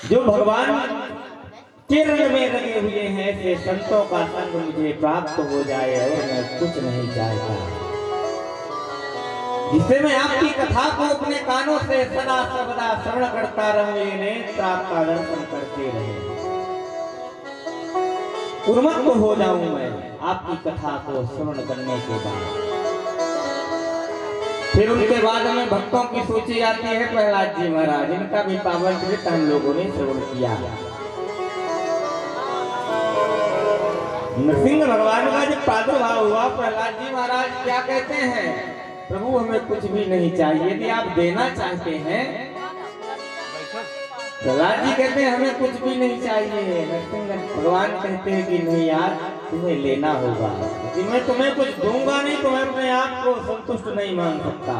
जो भगवान के रंग में लगे हुए हैं ऐसे संतों का संग मुझे प्राप्त हो जाए और मैं कुछ नहीं चाहता, जिससे मैं आपकी कथा को अपने कानों से सदा सर्वदा श्रवण करता रहूं, नेत्र आपका दर्शन करते रहे, उन्मत्त हो जाऊं मैं आपकी कथा को श्रवण करने के बाद। फिर उनके बाद में भक्तों की सूची आती है प्रहलाद जी महाराज, इनका भी पावन चरित्र हम लोगों ने श्रवण किया। नरसिंह भगवान का जब प्रादुर्भाव हुआ, प्रहलाद जी महाराज क्या कहते हैं, प्रभु हमें कुछ भी नहीं चाहिए, यदि आप देना चाहते हैं। प्रहलाद जी कहते हैं हमें कुछ भी नहीं चाहिए। नरसिंह भगवान कहते हैं कि नहीं यार, तुम्हें लेना होगा, कि मैं तुम्हें कुछ दूंगा नहीं तो मैं अपने आप को संतुष्ट नहीं मान सकता।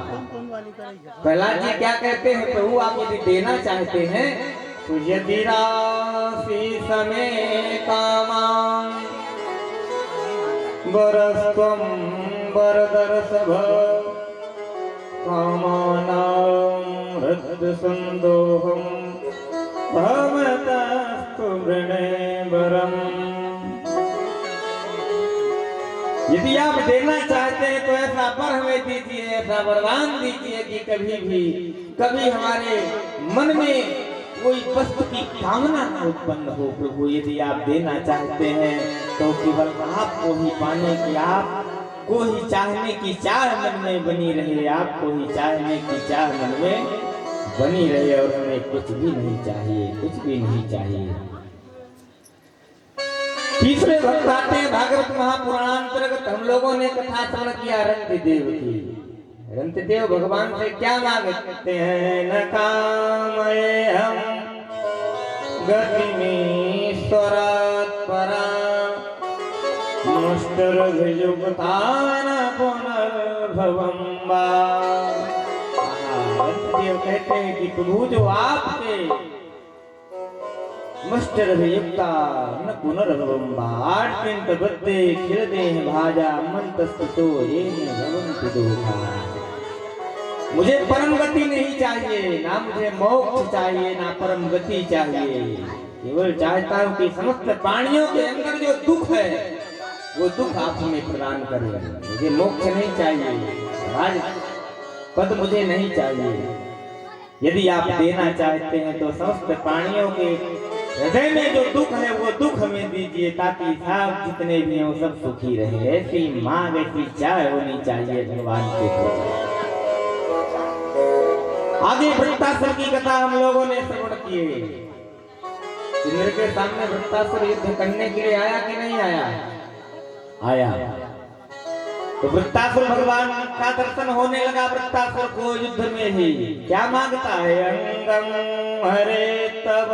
प्रहलाद जी क्या कहते हैं, प्रभु आप यदि देना चाहते हैं तो यदि राशि समय कामां बरस्त्वं वरदर्शभ कामानां हृदसंदोहं भवतस्तु वृणेवरम्। यदि आप देना चाहते हैं तो ऐसा वर हमें दीजिए, ऐसा वरदान दीजिए कि कभी हमारे मन में कोई वस्तु की कामना न उत्पन्न हो। प्रभु यदि आप देना चाहते हैं तो केवल आपको ही पाने की, आपको ही चाहने की चाह मन में बनी रहे, आपको ही चाहने की चाह मन में बनी रहे, और हमें कुछ भी नहीं चाहिए, कुछ भी नहीं चाहिए। तीसरे भक्त आते हैं भागवत महापुराणांतर्गत, हम लोगों ने कथा श्रवण किया रंतिदेव की। रंतिदेव भगवान से क्या मांगते हैं, न कामये हम गतिमीश्वरात् परा मुष्टरभियुक्तान पुनर्भवं वा। रंतिदेव कहते हैं कि प्रभु जो आपके मुष्टरभियुक्ता न पुनर्भवं वा आर्तिंत बद्धे खिलदेह भाजा मंतस्थितो येन भवन्ति दोषा। मुझे परम गति नहीं चाहिए, ना मुझे मोक्ष चाहिए, ना परम गति चाहिए, केवल चाहता हूँ कि समस्त प्राणियों के अंदर जो दुख है वो दुख आप हमें प्रदान करें। मुझे मोक्ष नहीं चाहिए, राज पद मुझे नहीं चाहिए। यदि आप देना चाहते हैं तो समस्त प्राणियों के हृदय में जो दुख है वो दुख हमें दीजिए, ताकि सब जितने भी हैं सब सुखी रहे। ऐसी मांग, ऐसी चाह होनी चाहिए भगवान के प्रति। आगे वृत्तासुर की कथा हम लोगों ने श्रवण किए। इंद्र के सामने वृत्तासुर युद्ध करने के लिए आया कि नहीं आया? आया। तो वृत्तासुर भगवान का दर्शन होने लगा वृत्तासुर को युद्ध में ही। क्या मांगता है, अंगम हरे तब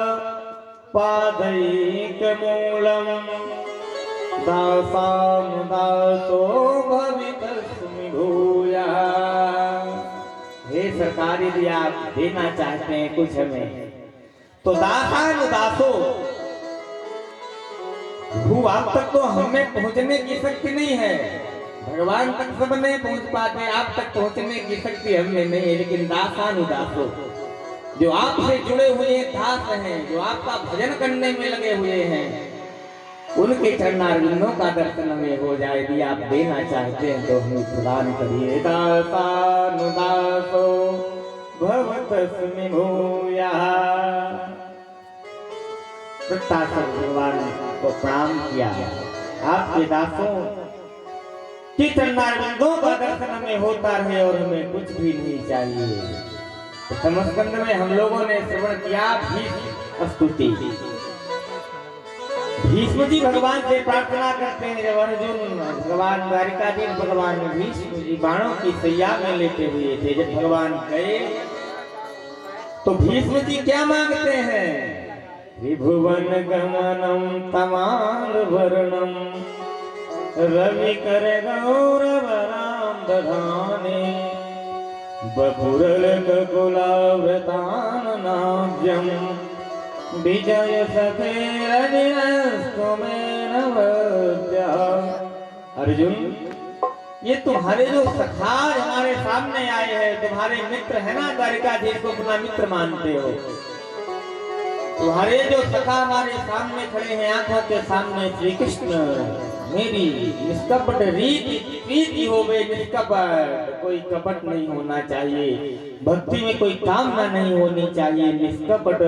पादैकमूलम दासानुदासो भवितस्मि भूया। हे सरकार यदि आप देना चाहते हैं कुछ हमें तो दासानुदासो, भू आप तक तो हमें पहुंचने की शक्ति नहीं है, भगवान तक सब नहीं पहुंच पाते, आप तक पहुंचने की शक्ति हमें नहीं है, लेकिन दासानुदासो जो आपसे जुड़े हुए दास हैं, जो आपका भजन करने में लगे हुए हैं, उनके चरणारविंदों का दर्शन हमें हो जाए। यदि आप देना चाहते हैं तो हमें प्रदान करिए। दासानुदासो भवतस्मि भूया। वृत्तासुर भगवान को प्रणाम किया, आपके दासों के चरणारविंदों का दर्शन हमें होता रहे और हमें कुछ भी नहीं चाहिए। समस्कंद में हम लोगों ने श्रवण किया भीष्म स्तुति। भीष्म जी भगवान से प्रार्थना करते हैं, जब अर्जुन भगवान द्वारिकाधीश भगवान भीष्म जी बाणों की सैया में लेटे हुए थे, जब भगवान गए तो भीष्म जी क्या मांगते हैं, त्रिभुवन गमनम तमाल वर्णम रवि कर गौरव राम दधाने बपुरल कुलावृताननाभ्यं विजय सखेरनिरस्तुमेन वद्या। अर्जुन, ये तुम्हारे जो सखा हमारे सामने आए हैं, तुम्हारे मित्र है ना, द्वारिकाधीश को अपना मित्र मानते हो, तुम्हारे जो सखा हमारे सामने खड़े हैं आंखों के सामने, श्री कृष्ण, मेरी निष्कपट प्रीति हो गई, निष्कपट, कोई कपट नहीं होना चाहिए, भक्ति में कोई कामना नहीं होनी चाहिए, निष्कपट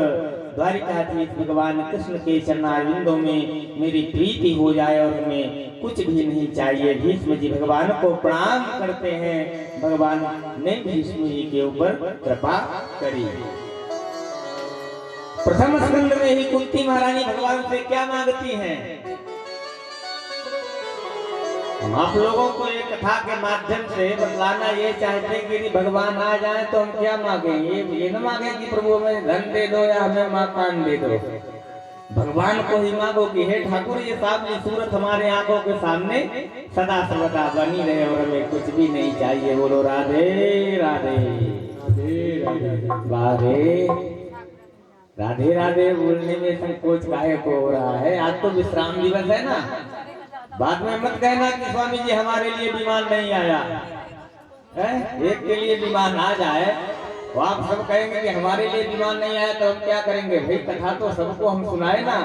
द्वारिकाधीश भगवान कृष्ण के चरणारविंदों में मेरी प्रीति हो जाए और हमें कुछ भी नहीं चाहिए। भीष्म जी भगवान को प्रणाम करते हैं, भगवान ने भीष्म जी के ऊपर कृपा करी। प्रथम स्कंद में ही कुंती महारानी भगवान से क्या मांगती हैं? हम आप लोगों को एक कथा के माध्यम से बतलाना ये चाहते कि यदि भगवान आ जाए तो हम क्या मांगे? ये न मांगे कि प्रभु हमें धन दे दो या हमें मकान दे दो। भगवान को ही मांगो कि हे ठाकुर, ये सामने सूरत हमारे आंखों के सामने सदा सर्वदा बनी रहे और हमें कुछ भी नहीं चाहिए। बोलो राधे राधे राधे राधे राधे। बोलने में संकोच काहे को हो रहा है? आज तो विश्राम दिवस है ना, बाद में मत कहना कि स्वामी जी हमारे लिए विमान नहीं आया है। एक के लिए विमान आ जाए तो आप सब कहेंगे कि हमारे लिए विमान नहीं आया तो हम क्या करेंगे? भाई कथा तो सबको हम सुनाए ना,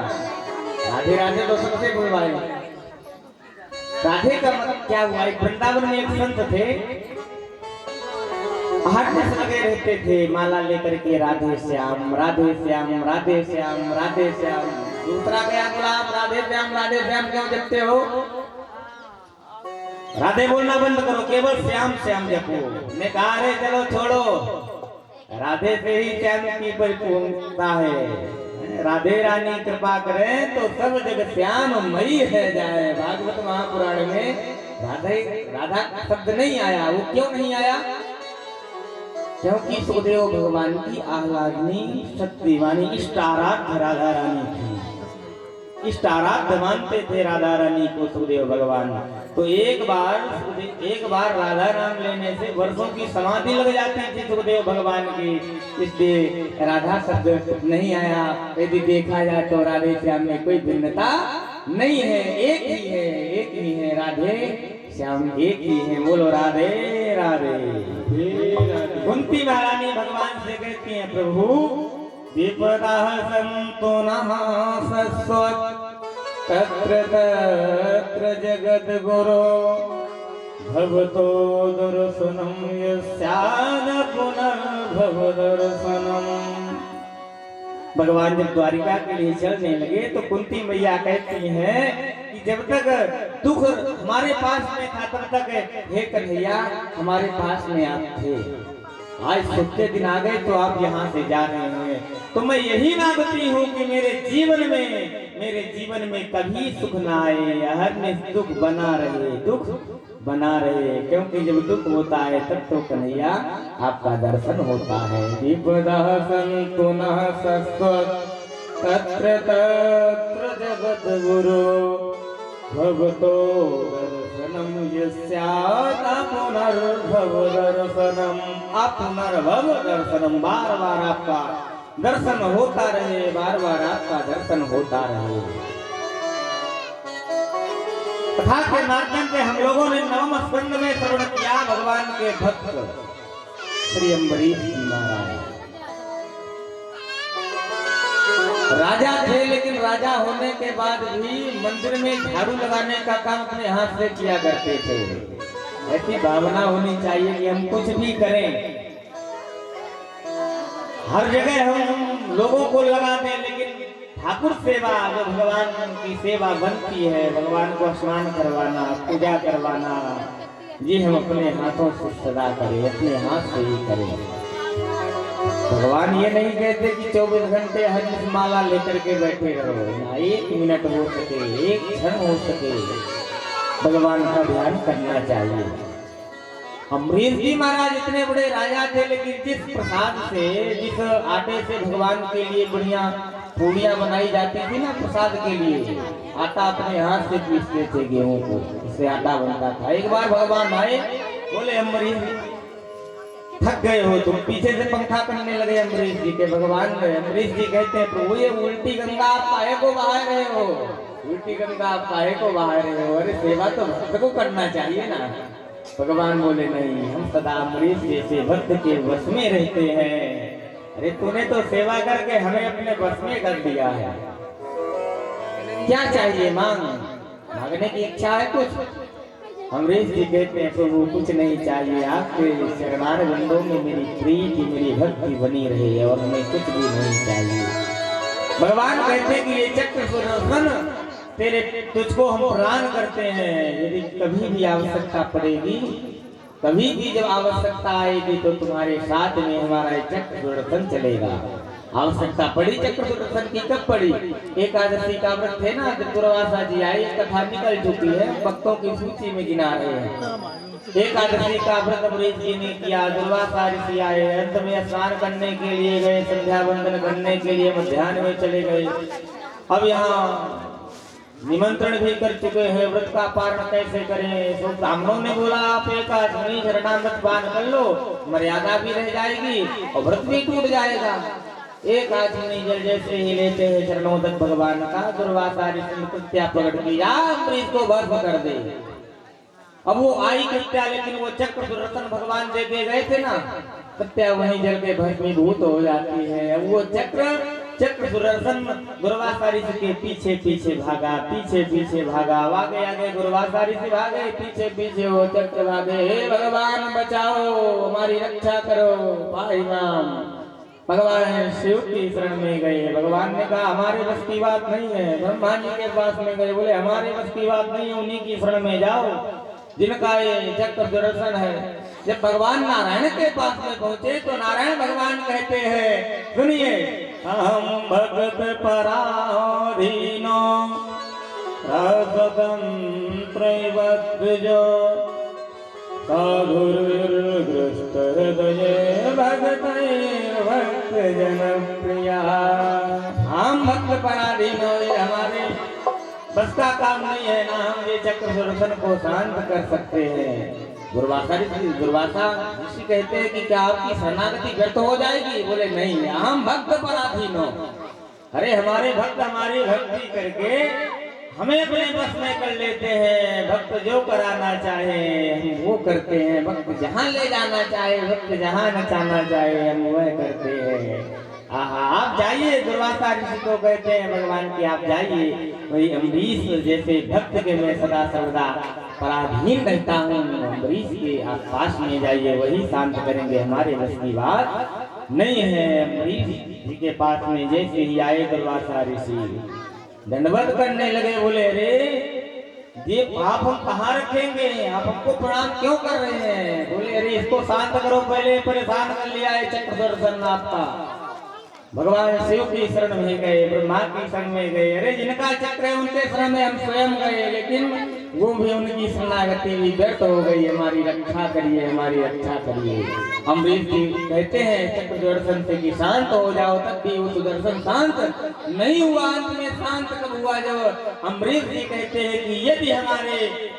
राधे राधे तो सबसे बुलवाए। राधे का मतलब क्या हुआ? एक वृंदावन में एक संत थे, हाथ में लगे रहते थे माला लेकर के, राधे श्याम राधे श्याम राधे श्याम राधे श्याम। दूसरा गया गुलाब, राधे श्याम क्यों जपते हो? राधे बोलना बंद करो, केवल श्याम श्याम जपो। मैं कहा अरे चलो छोड़ो, राधे से ही श्याम की परिपूर्णता है। राधे रानी कृपा करें तो सब जग श्याम मई है जाए। भागवत महापुराण में राधा शब्द नहीं आया। वो क्यों नहीं आया? क्योंकि सुखदेव भगवान की आह्लादनी सत्यवानी इष्ट आराध्य राधा रानी थी। इष्ट आराध्य मानते थे राधा रानी को सुखदेव भगवान। तो एक बार राधा नाम लेने से वर्षों की समाधि लग जाती थी सुखदेव भगवान की, इसलिए राधा शब्द नहीं आया। यदि देखा जाए तो राधे श्याम में कोई भिन्नता नहीं है, एक ही है राधे श्याम एक ही है। बोलो राधे राधे। कुंती महारानी भगवान से कहती हैं प्रभु विपदा संतो नः सस्वत् तत्र तत्र जगत गुरो भवतो दर्शनम यस्याद पुनर्भव दर्शनम। भगवान जब द्वारिका के लिए चलने लगे तो कुंती मैया कहती हैं कि जब तक दुख हमारे पास में था तब तक हे कन्हैया हमारे पास में आप थे। आज सच्चे दिन आ गए तो आप यहाँ से जा रहे हैं, तो मैं यही मांगती हूँ कि मेरे जीवन में कभी सुख ना आए, हर में दुख बना रहे, क्योंकि जब दुख होता है तब तो कन्हैया आपका दर्शन होता है। विपदः सन्तु नः सस्वत् तत्र तत्र जगत गुरो भवतो दर्शनम यस्यात् पुनर्भव दर्शनम। पुनर्भव दर्शनम, बार बार आपका दर्शन होता रहे, बार बार आपका दर्शन होता रहे। कथा के माध्यम से हम लोगों ने नवम स्कंद में श्रवण किया भगवान के भक्त श्री अम्बरीश महाराज। राजा थे, लेकिन राजा होने के बाद भी मंदिर में झाड़ू लगाने का काम अपने हाथ से किया करते थे। ऐसी भावना होनी चाहिए कि हम कुछ भी करें, हर जगह हम लोगों को लगा दें, लेकिन ठाकुर सेवा जो भगवान की सेवा बनती है, भगवान को स्नान करवाना, पूजा करवाना, ये हम अपने हाथों से सदा करें, अपने हाथ से ही करें। भगवान ये नहीं कहते कि 24 घंटे हर माला लेकर के बैठे रहो, ना एक मिनट हो सके, एक क्षण हो सके भगवान का ध्यान करना चाहिए। अम्बरीश जी महाराज इतने बड़े राजा थे, लेकिन जिस प्रसाद से, जिस आटे से भगवान के लिए बढ़िया पूड़ियाँ बनाई जाती थी ना प्रसाद के लिए, आटा अपने हाथ से पीसते थे गेहूं को, इससे आटा बनता था। एक बार भगवान आए, बोले अम्बरीश थक गए हो तुम, पीछे से पंखा करने लगे अम्बरीश जी के। भगवान अम्बरीश जी कहते हैं प्रभु ये उल्टी गंगा आप काहे को बहा रहे हो? उल्टी गंगा आप काहे को बहा रहे हो? अरे सेवा तो भक्त को करना चाहिए ना। भगवान बोले नहीं, हम सदा अम्बरीश जैसे भक्त के वश में रहते हैं, अरे तूने तो सेवा करके हमें अपने बस में कर दिया है। क्या चाहिए मांग, मांगने की इच्छा है कुछ? अमरीश जी कहते हैं प्रभु कुछ नहीं चाहिए, आपके चरणार बिंदों में मेरी प्रीति मेरी भक्ति बनी रही है और हमें कुछ भी नहीं चाहिए। भगवान कहते हैं कि ये चक्र सुदर्शन तेरे तुझको हम प्रदान करते हैं, यदि कभी भी आवश्यकता पड़ेगी, कभी भी जब आवश्यकता आएगी तो तुम्हारे साथ में हमारा ये चक्र सुदर्शन चलेगा। आवश्यकता पड़ी चक्र सुदर्शन की कब पड़ी? एकादशी का व्रत है ना, जब दुर्वासा जी आए, कथा निकल चुकी है, भक्तों की सूची में गिना रहे हैं। एकादशी का व्रत अमरीश जी ने किया, दुर्वासा ऋषि आए, अंत में स्नान करने के लिए गए, संध्या वंदन करने के लिए मध्याह्न में चले गए। अब यहाँ निमंत्रण भी कर चुके हैं, व्रत का पारण कैसे करें? तो ब्राह्मणों ने बोला आप एकादशी शरणागत पान कर लो, मर्यादा भी रह जाएगी और व्रत भी टूट जाएगा। एक आदमी जल जैसे ही लेते हैं शरणोदक भगवान का, दुर्वासा ऋषि ने कृत्या प्रकट किया, अमरीश को भस्म कर दे। अब वो आई कृत्या, लेकिन वो चक्र सुदर्शन भगवान दे के गए थे ना, कृत्या वहीं जल के भस्मीभूत हो जाती है। अब वो चक्र सुदर्शन दुर्वासा ऋषि के पीछे पीछे भागा, पीछे पीछे भागा, आगे आगे दुर्वासा ऋषि भागे, पीछे पीछे वो चक्र भागे। हे भगवान बचाओ, हमारी रक्षा करो, भाई नाम। भगवान शिव की शरण में गए, भगवान ने कहा हमारे बस की बात नहीं है। ब्रह्मा जी के पास में गए, बोले हमारे बस की बात नहीं है, उन्हीं की शरण में जाओ जिनका ये चक्र सुदर्शन है। जब भगवान नारायण के पास में पहुंचे तो नारायण भगवान कहते हैं, सुनिए, अहम भगत पराधीनो रसतंत्रैवद्विजो साधुर्ग्रस्त हृदये भक्त जनप्रिया। हम भक्त पराधीनो, ये हमारे बस का काम नहीं है ना, हम ये चक्र सुदर्शन को शांत कर सकते हैं। दुर्वासा ऋषि कहते हैं कि क्या आपकी शरणागति व्यर्थ हो जाएगी? बोले नहीं, हम भक्त पराधीन हो। अरे हमारे भक्त हमारी भक्ति करके हमें अपने बस में कर लेते हैं। भक्त जो कराना चाहे हम वो करते हैं, भक्त जहाँ ले जाना चाहे, भक्त जहाँ नचाना चाहे हम वह करते हैं। आप जाइए, दुर्वासा ऋषि को कहते हैं भगवान की आप जाइए, वही अमरीश जैसे भक्त के मैं सदा सर्वदा पराधीन रहता हूँ, अमरीश के आसपास में जाइए, वही शांत करेंगे, हमारे बस की बात नहीं है। अमरीश जी के पास में जैसे ही आए दुर्वासा ऋषि दंडवत करने लगे, बोले अरे ये पाप हम कहाँ रखेंगे, आप हमको प्रणाम क्यों कर रहे हैं? बोले अरे इसको शांत करो, पहले परेशान कर लिया है चक्र सुदर्शन आपका। भगवान शिव की शरण में गए, ब्रह्मा की शरण में गए, अरे जिनका चक्र है उनके शरण में हम स्वयं गए, लेकिन वो भी उनकी शरणागति भी व्यर्थ हो गई। हमारी रक्षा करिए, हमारी रक्षा करिए। अमरीश जी कहते हैं चक्र सुदर्शन से कि शांत हो जाओ, तब भी वो सुदर्शन शांत नहीं हुआ। अंत में शांत कब हुआ? जब अमरीश जी कहते हैं कि यदि हमारे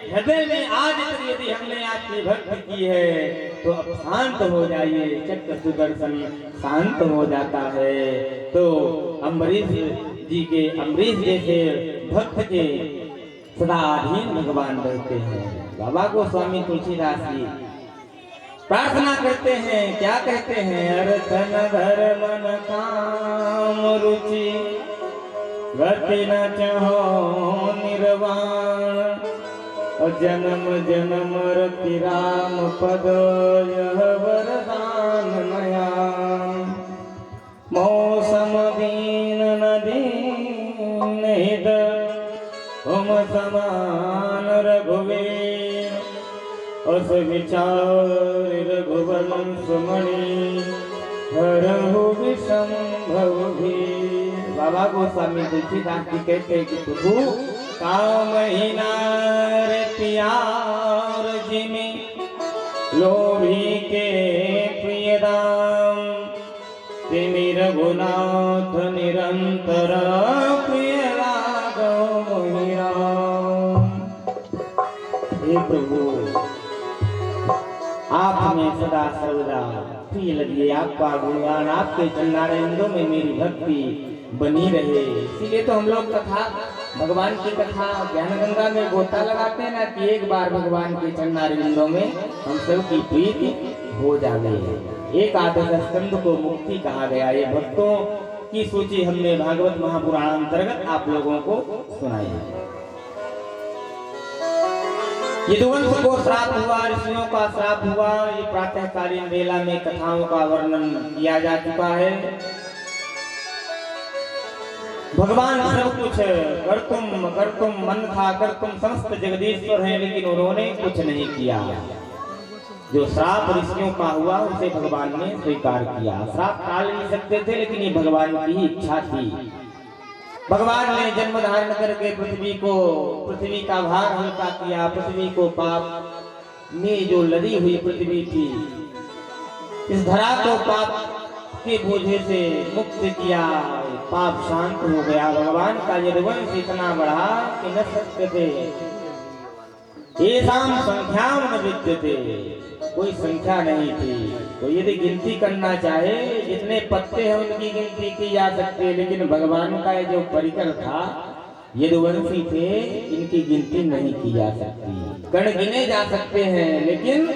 हृदय में आज तक यदि हमने आपकी भक्ति की है तो अब शांत हो जाइए। चक्र सुदर्शन शांत हो जाता है। तो अमरीश जी के, अमरीश जैसे भक्त के सदा अधीन भगवान रहते हैं। बाबा गोस्वामी तुलसीदास जी प्रार्थना करते हैं, क्या कहते हैं? अर्थ न धर्म न काम रुचि, गति न चाहो निर्वाण, जन्म जन्म रति राम पद यह वरदान नया। मौसम दीन नदी निहित तुम समान रघुवीर, अस विचार रघुवंश मणि हरहु विषंभव भी। बाबा गोस्वामी तुलसीदास जी कहते हैं कि प्रभु काम ही नार प्यार जिमे लोभी के प्रिय दाम, तिमि रघुनाथ निरंतर प्रिय लागो मोहि राम। हे प्रभु आप हमें सदा सर्वदा प्रिय लगिए, आपका गुणगान, आपके चरणारविंदों में मेरी भक्ति बनी रहे। इसीलिए तो हम लोग कथा, भगवान की कथा ज्ञान गंगा में गोता लगाते हैं ना, कि एक बार भगवान के चरणारविंदों में हम सब की प्रीति हो जाए। एक आदर्श स्कंद को मुक्ति कहा गया। ये भक्तों की सूची हमने भागवत महापुराण अंतर्गत आप लोगों को सुनाई है। यदुवंश को श्राप हुआ, ऋषियों का श्राप हुआ, ये प्रातःकालीन वेला में कथाओं का वर्णन किया जा चुका है। भगवान सब कुछ कर्तुम मन था, कर्तुम समस्त जगदीश्वर है, लेकिन उन्होंने कुछ नहीं किया। जो श्राप ऋषियों का हुआ उसे भगवान ने स्वीकार किया। श्राप टाल नहीं सकते थे, लेकिन ये भगवान की ही इच्छा थी। भगवान ने जन्म धारण करके पृथ्वी का भार हल्का किया। पृथ्वी को पाप में जो लदी हुई पृथ्वी थी, इस धरा को पाप के बोझे से मुक्त किया। पाप शांत हो गया। भगवान का यदुवंश इतना बढ़ा कि न सकते थे। एसाम संख्याम न विद्यते, कोई संख्या नहीं थी। तो यदि गिनती करना चाहे, जितने पत्ते हैं उनकी गिनती की जा सकती है, लेकिन भगवान का जो परिकर था, यदुवंशी थे, इनकी गिनती नहीं की जा सकती। गण गिने जा सकते हैं, लेकिन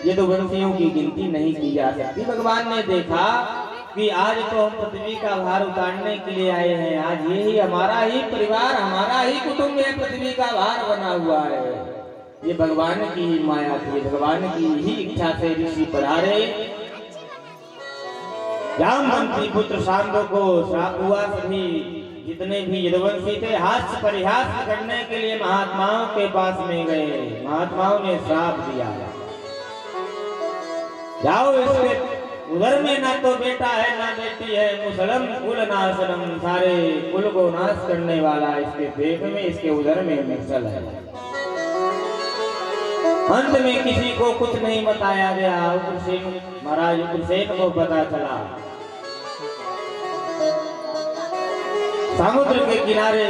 यदुवंशियों की गिनती नहीं की जा सकती। भगवान ने देखा कि आज तो हम पृथ्वी का भार उतारने के लिए आए हैं। आज यही हमारा ही परिवार, हमारा ही कुटुंब है, पृथ्वी का भार बना हुआ है। ये भगवान की ही माया थी, भगवान की ही इच्छा से ऋषि पधारे। जामवंती पुत्र शांतों को श्राप हुआ। सभी जितने भी यदुवंशी थे हास्य परिहास करने के लिए महात्माओं के पास में गए। महात्माओं ने श्राप दिया, जाओ इसके उधर में ना तो बेटा है ना बेटी है, मुसलम कुल नाशनम, सारे कुल को नाश करने वाला इसके पेट में, इसके उधर में मुसल है। अंत में किसी को कुछ नहीं बताया गया। उग्रसेन महाराज उग्रसेन को पता चला। समुद्र के किनारे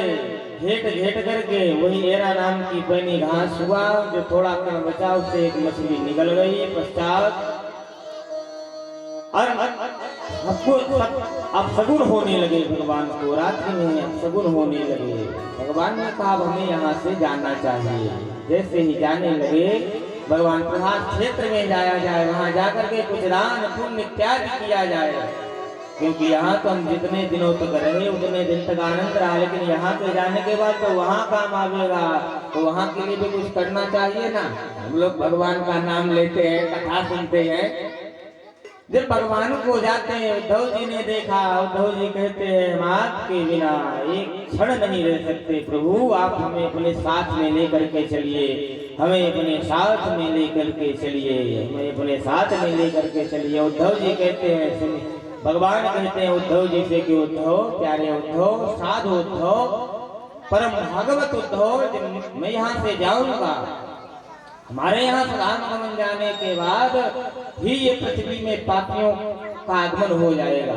घेट करके वही एरा नाम की पैनी घास हुआ, जो थोड़ा कण बचा उससे एक मछली निकल गई। पश्चात अब सगुन होने लगे भगवान को। रात्रि में अब सगुन होने लगे। भगवान ने कहा हमें यहाँ से जाना चाहिए। जैसे ही जाने लगे, भगवान प्रभात क्षेत्र में जाया जाए, वहां जाकर के कुछ दान पुण्य इत्यादि किया जाए, क्योंकि यहाँ तो हम जितने दिनों तक रहे उतने दिन तक आनंद रहा, लेकिन यहाँ से जाने के बाद तो वहाँ काम आवेगा, तो वहाँ के लिए भी कुछ करना चाहिए ना। हम लोग भगवान का नाम लेते हैं, कथा सुनते हैं। जब भगवान को जाते हैं, उद्धव जी ने देखा। उद्धव जी कहते हैं हम आपके बिना एक क्षण नहीं रह सकते प्रभु, आप हमें अपने साथ में लेकर के चलिए, हमें अपने साथ में लेकर के चलिए, हमें अपने साथ में लेकर के चलिए। उद्धव जी कहते हैं, भगवान कहते हैं उद्धव जी से कि उद्धव, प्यारे उद्धव, साधु उद्धव, परम भागवत उद्धव, मैं यहाँ से जाऊंगा। हमारे यहाँ प्रधान गमन जाने के बाद ही ये पृथ्वी में पापियों का आगमन हो जाएगा।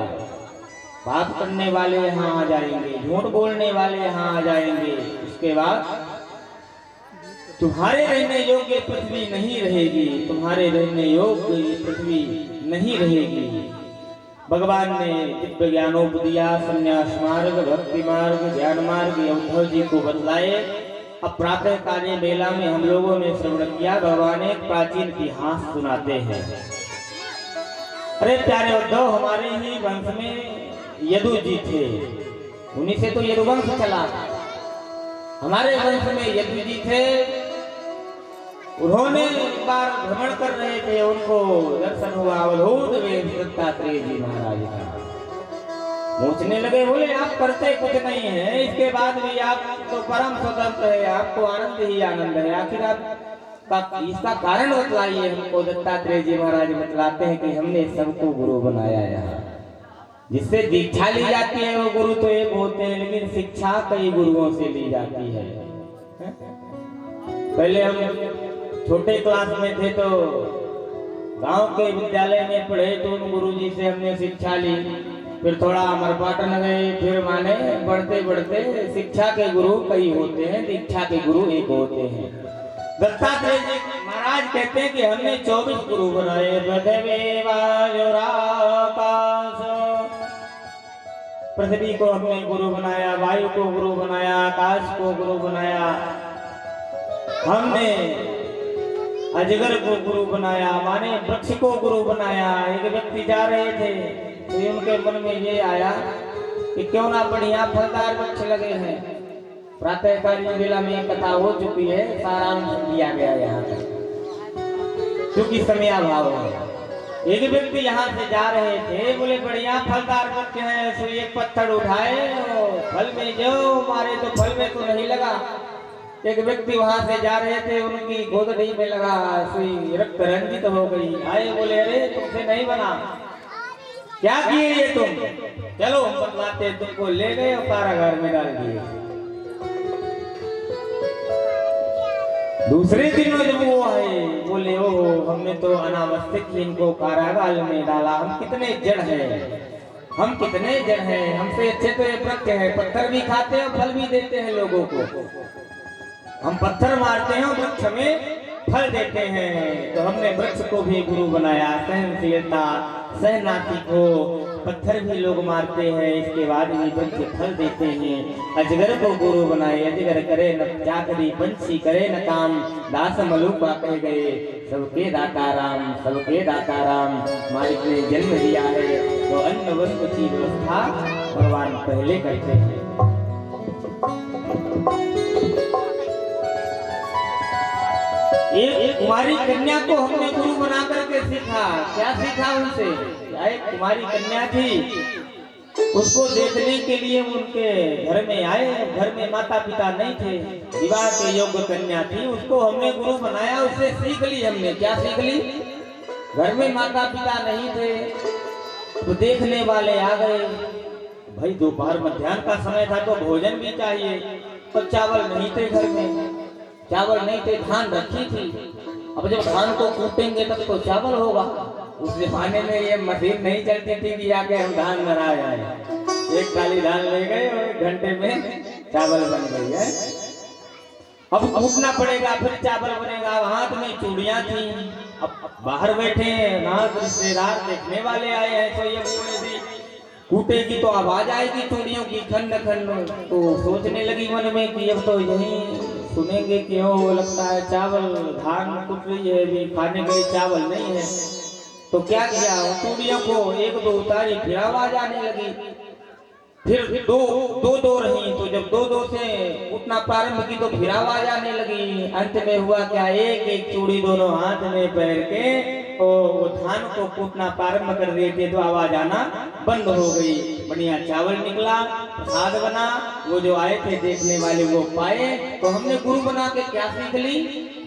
पाप करने वाले यहाँ आ जाएंगे, झूठ बोलने वाले यहाँ आ जाएंगे। इसके बाद तुम्हारे रहने योग्य पृथ्वी नहीं रहेगी, तुम्हारे रहने योग्य पृथ्वी नहीं रहेगी। भगवान ने दिव्य ज्ञानोपदिया, संन्यास मार्ग, भक्ति मार्ग, ज्ञान मार्ग उद्धव जी को बतलाए। अब प्रातः कालीन बेला में हम लोगों ने श्रवण किया। भगवान एक प्राचीन इतिहास सुनाते हैं। अरे प्यारे उद्धव, हमारे ही वंश में यदु जी थे, उन्हीं से तो यदुवंश चला। हमारे वंश में यदु जी थे, उन्होंने एक बार भ्रमण कर रहे थे, उनको दर्शन हुआ अवधूत वेद दत्तात्रेय जी महाराज का। पूछने लगे, बोले आप करते कुछ नहीं है, इसके बाद भी आप तो परम स्वतंत्र है, आपको आनंद ही आनंद है, आखिर आप इसका कारण बतलाइए हमको। दत्तात्रेय जी महाराज बतलाते हैं कि हमने सबको गुरु बनाया यहाँ। जिससे दीक्षा ली जाती है वो गुरु तो एक होते हैं, लेकिन शिक्षा कई गुरुओं से ली जाती है। पहले हम छोटे क्लास में थे तो गांव के विद्यालय में पढ़े, तो उन गुरु जी से हमने शिक्षा ली। फिर थोड़ा अमरपाटन गए, फिर माने बढ़ते बढ़ते शिक्षा के गुरु कई होते हैं, दीक्षा के गुरु एक होते हैं। दत्तात्रेय जी महाराज कहते हैं कि हमने 24 गुरु बनाए। पृथ्वी को हमने गुरु बनाया, वायु को गुरु बनाया, आकाश को गुरु बनाया, हमने अजगर को गुरु बनाया, माने वृक्ष को गुरु बनाया। एक व्यक्ति जा रहे थे तो उनके मन में ये आया कि क्यों ना बढ़िया फलदार वृक्ष लगे हैं। प्रातःकालीन बेला में कथा हो चुकी है, सारांश दिया गया यहाँ पर क्योंकि समय अभाव है। एक व्यक्ति यहाँ से जा रहे थे, बोले बढ़िया फलदार वृक्ष है, सो एक पत्थर उठाए और फल में जो मारे तो फल में तो नहीं लगा। एक व्यक्ति वहां से जा रहे थे, उनकी गोदड़ी में लगा, सुई रक्त रंजित हो गई। आए बोले अरे तुमसे नहीं बना, क्या किए ये तुम, चलो हम बतलाते। तुमको ले गए और कारागार में डाल दिए। दूसरे दिन जब वो आए, बोले ओहो हमने तो अनावस्थित ही इनको कारागार में डाला, हम कितने जड़ हैं, हम कितने जड़ हैं, हमसे अच्छे तो ये वृक्ष है, पत्थर भी खाते हैं और फल भी देते हैं लोगों को। हम पत्थर मारते हैं और वृक्ष में फल देते हैं। तो हमने वृक्ष को भी गुरु बनाया, सहनशीलता सहना सीखो। पत्थर भी लोग मारते हैं, इसके बाद भी वृक्ष फल देते हैं। अजगर को गुरु बनाए, अजगर करे न चाकरी, पंछी करे न काम, दास मलूका कह गए सबके दाता राम, सबके दाता राम। मालिक ने जन्म दिया है तो अन्न वस्त्र की व्यवस्था भगवान पहले करते हैं। एक कुमारी कन्या को हमने गुरु बना करके सीखा। क्या सीखा उनसे? एक कुमारी कन्या थी, उसको देखने के लिए उनके घर में आए। घर में माता पिता नहीं थे, विवाह के योग्य कन्या थी, उसको हमने गुरु बनाया, उससे सीख ली हमने। क्या सीख ली? घर में माता पिता नहीं थे तो देखने वाले आ गए। भाई दोपहर मध्याह्न का समय था तो भोजन भी चाहिए, तो चावल नहीं थे घर में, चावल नहीं थे, धान रखी थी। अब जब धान को कूटेंगे तब तो चावल होगा। उस जमाने में ये मशीन नहीं चलती थी कि आके हम धान मरा जाए। एक काली धान ले गए और 1 घंटे में चावल बन गई है। अब कूटना पड़ेगा फिर चावल बनेगा। हाथ में चूड़ियां थी, अब बाहर बैठे हैं, नाथ रिश्तेदार देखने वाले आए हैं, तो ये बोले कूटेगी तो आवाज आएगी चूड़ियों की खंड खंड। तो सोचने लगी मन में कि अब तो यही सुनेंगे क्यों, लगता है चावल धान कुछ रही है, भी खाने के लिए चावल नहीं है। तो क्या किया, चूड़ियों को 1-2 उतारी, फिर आवाज आने लगी, फिर दो रही। तो जब 2-2 से उठना प्रारंभ की तो फिर आवाज आने लगी। अंत में हुआ क्या, एक चूड़ी दोनों हाथ में पहन के और वो धान को कूटना प्रारंभ कर दिए थे, तो आवाज आना बंद हो गई। बढ़िया चावल निकला, प्रसाद बना, वो जो आए थे देखने वाले वो पाए। तो हमने गुरु बना के क्या सीख ली?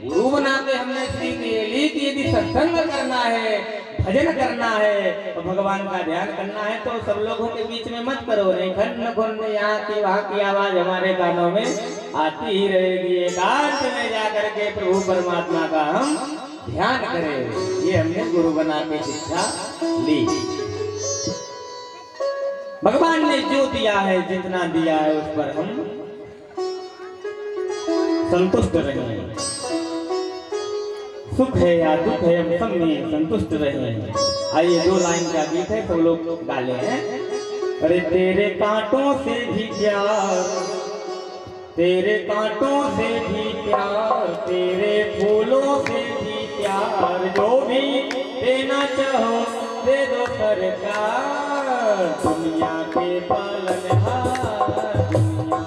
गुरु बना के हमने सीख ली कि यदि सत्संग करना है, भजन करना है और भगवान का ध्यान करना है तो सब लोगों के बीच में मत करो, नहीं खंड खुंड यहाँ की वहाँ की आवाज हमारे कानों में आती ही रहेगी। एकांत में जाकर के प्रभु परमात्मा का हम ध्यान करें, ये हमने गुरु बना के शिक्षा ली। भगवान ने जो दिया है, जितना दिया है, उस पर हम संतुष्ट रहें। सुख है या दुख है, हम सब में संतुष्ट रहें। आइए 2 लाइन का गीत है, सब लोग गाले हैं। अरे तेरे कांटों से भी प्यार, तेरे कांटों से भी प्यार, तेरे फूलों से भी प्यार, जो भी देना चाहो दे दो सरकार। दुनिया के पालनहार, दुनिया